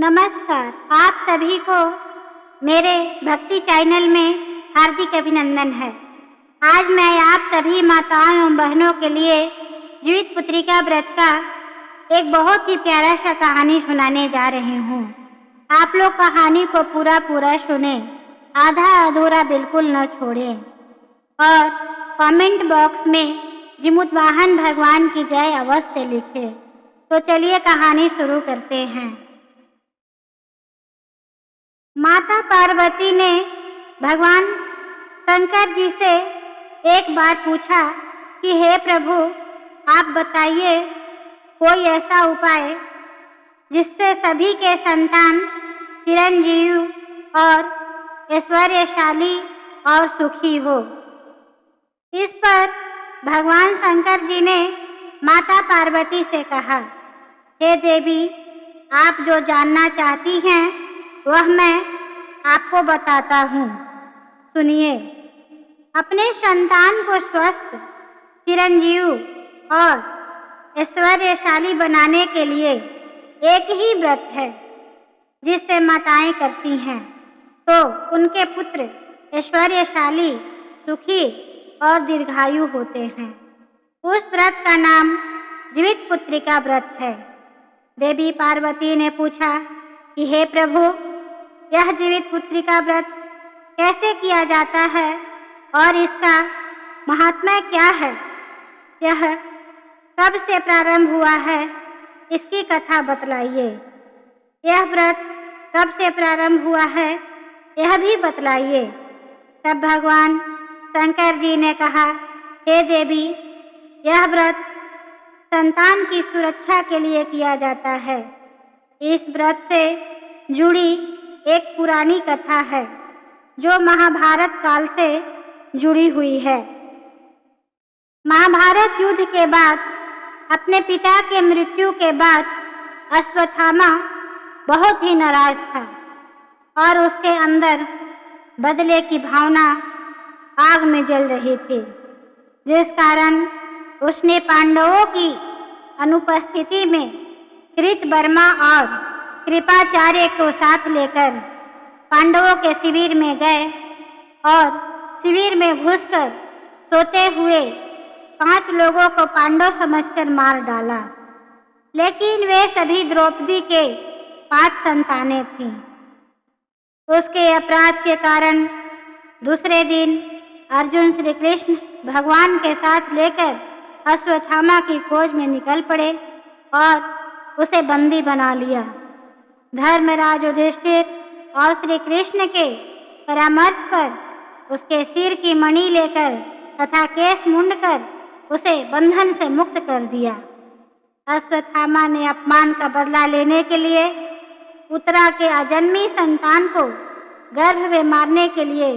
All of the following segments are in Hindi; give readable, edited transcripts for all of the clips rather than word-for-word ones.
नमस्कार, आप सभी को मेरे भक्ति चैनल में हार्दिक अभिनंदन है। आज मैं आप सभी माताओं एवं बहनों के लिए जीवित पुत्रिका व्रत का एक बहुत ही प्यारा सा कहानी सुनाने जा रही हूँ। आप लोग कहानी को पूरा सुने, आधा अधूरा बिल्कुल न छोड़ें और कमेंट बॉक्स में जिमुत वाहन भगवान की जय अवश्य लिखें। तो चलिए कहानी शुरू करते हैं। माता पार्वती ने भगवान शंकर जी से एक बार पूछा कि हे प्रभु, आप बताइए कोई ऐसा उपाय जिससे सभी के संतान चिरंजीव और ऐश्वर्यशाली और सुखी हो। इस पर भगवान शंकर जी ने माता पार्वती से कहा, हे देवी, आप जो जानना चाहती हैं वह मैं आपको बताता हूँ, सुनिए। अपने संतान को स्वस्थ, चिरंजीव और ऐश्वर्यशाली बनाने के लिए एक ही व्रत है जिससे माताएं करती हैं तो उनके पुत्र ऐश्वर्यशाली, सुखी और दीर्घायु होते हैं। उस व्रत का नाम जीवित पुत्रिका व्रत है। देवी पार्वती ने पूछा कि हे प्रभु, यह जीवित पुत्रिका व्रत कैसे किया जाता है और इसका महात्म्य क्या है? यह कब से प्रारंभ हुआ है, इसकी कथा बतलाइए। यह व्रत कब से प्रारंभ हुआ है, यह भी बतलाइए। तब भगवान शंकर जी ने कहा, हे देवी, यह व्रत संतान की सुरक्षा के लिए किया जाता है। इस व्रत से जुड़ी एक पुरानी कथा है जो महाभारत काल से जुड़ी हुई है। महाभारत युद्ध के बाद अपने पिता के मृत्यु के बाद अश्वत्थामा बहुत ही नाराज था और उसके अंदर बदले की भावना आग में जल रही थी, जिस कारण उसने पांडवों की अनुपस्थिति में कृतवर्मा और कृपाचार्य को साथ लेकर पांडवों के शिविर में गए और शिविर में घुसकर सोते हुए 5 लोगों को पांडव समझकर मार डाला। लेकिन वे सभी द्रौपदी के 5 संतानें थीं। उसके अपराध के कारण दूसरे दिन अर्जुन श्री कृष्ण भगवान के साथ लेकर अश्वत्थामा की खोज में निकल पड़े और उसे बंदी बना लिया। धर्मराज युधिष्ठिर और श्री कृष्ण के परामर्श पर उसके सिर की मणि लेकर तथा केस मुंडकर उसे बंधन से मुक्त कर दिया। अश्वत्थामा ने अपमान का बदला लेने के लिए उत्तरा के अजन्मी संतान को गर्भ में मारने के लिए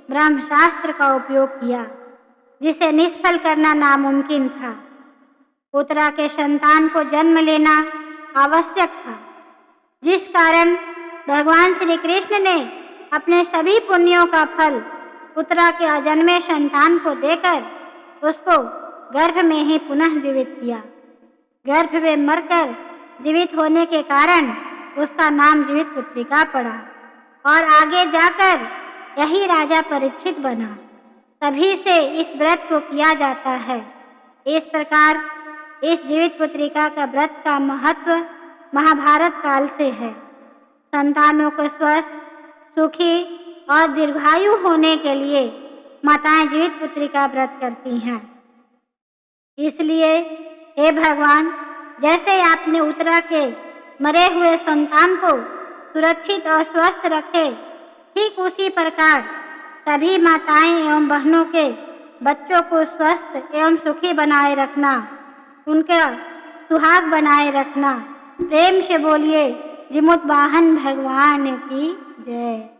ब्रह्मशास्त्र का उपयोग किया, जिसे निष्फल करना नामुमकिन था। उत्तरा के संतान को जन्म लेना आवश्यक था, जिस कारण भगवान श्री कृष्ण ने अपने सभी पुण्यों का फल उत्तरा के अजन्मे संतान को देकर उसको गर्भ में ही पुनः जीवित किया। गर्भ में मरकर जीवित होने के कारण उसका नाम जीवित पुत्रिका पड़ा और आगे जाकर यही राजा परीक्षित बना। तभी से इस व्रत को किया जाता है। इस प्रकार इस जीवित पुत्रिका का व्रत का महत्व महाभारत काल से है। संतानों को स्वस्थ, सुखी और दीर्घायु होने के लिए माताएं जीवित पुत्रिका व्रत करती हैं। इसलिए हे भगवान, जैसे आपने उत्तरा के मरे हुए संतान को सुरक्षित और स्वस्थ रखे, ठीक उसी प्रकार सभी माताएं एवं बहनों के बच्चों को स्वस्थ एवं सुखी बनाए रखना, उनका सुहाग बनाए रखना। प्रेम से बोलिए जिमुत वाहन भगवान की जय।